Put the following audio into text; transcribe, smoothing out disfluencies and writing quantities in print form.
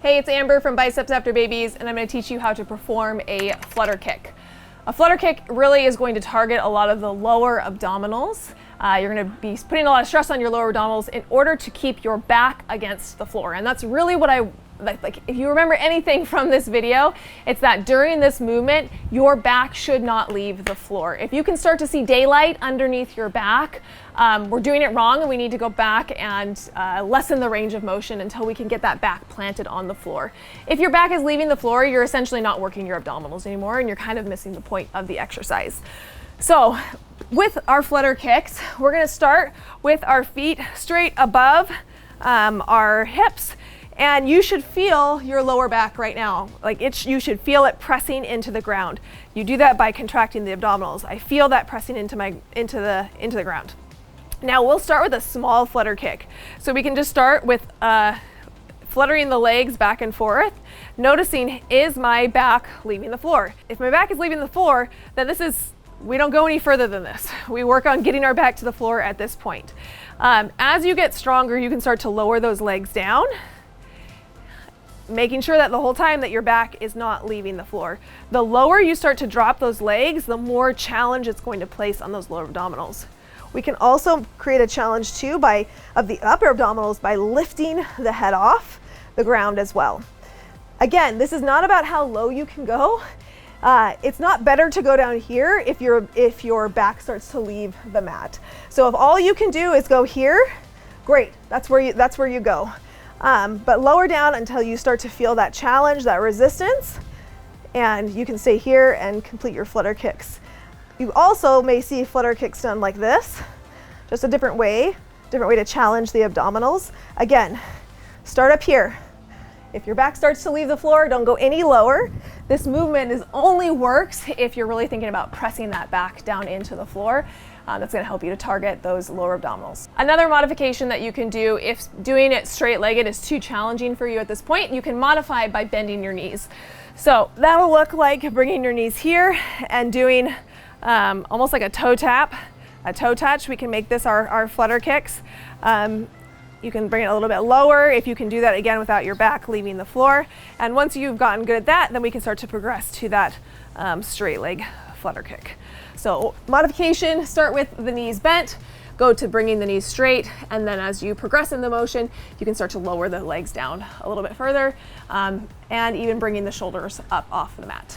Hey, it's Amber from Biceps After Babies, and I'm going to teach you how to perform a flutter kick. A flutter kick really is going to target a lot of the lower abdominals. You're going to be putting a lot of stress on your lower abdominals in order to keep your back against the floor. And that's really what I like. If you remember anything from this video, it's that during this movement, your back should not leave the floor. If you can start to see daylight underneath your back, we're doing it wrong, and we need to go back and lessen the range of motion until we can get that back planted on the floor. If your back is leaving the floor, you're essentially not working your abdominals anymore, and you're kind of missing the point of the exercise. So with our flutter kicks, we're going to start with our feet straight above our hips. And you should feel your lower back right now. You should feel it pressing into the ground. You do that by contracting the abdominals. I feel that pressing into the ground. Now we'll start with a small flutter kick. So we can just start with fluttering the legs back and forth, noticing, is my back leaving the floor? If my back is leaving the floor, then we don't go any further than this. We work on getting our back to the floor at this point. As you get stronger, you can start to lower those legs down, making sure that the whole time that your back is not leaving the floor. The lower you start to drop those legs, the more challenge it's going to place on those lower abdominals. We can also create a challenge too of the upper abdominals by lifting the head off the ground as well. Again, this is not about how low you can go. It's not better to go down here if your back starts to leave the mat. So if all you can do is go here, great, that's where you go. But lower down until you start to feel that challenge, that resistance, and you can stay here and complete your flutter kicks. You also may see flutter kicks done like this, just a different way to challenge the abdominals. Again, start up here. If your back starts to leave the floor, don't go any lower. This movement only works if you're really thinking about pressing that back down into the floor. That's going to help you to target those lower abdominals. Another modification that you can do if doing it straight-legged is too challenging for you at this point, you can modify by bending your knees. So that'll look like bringing your knees here and doing almost like a toe tap, a toe touch. We can make this our flutter kicks. You can bring it a little bit lower if you can do that again without your back leaving the floor. And once you've gotten good at that, then we can start to progress to that straight leg flutter kick. So modification, start with the knees bent, go to bringing the knees straight, and then as you progress in the motion, you can start to lower the legs down a little bit further, and even bringing the shoulders up off the mat.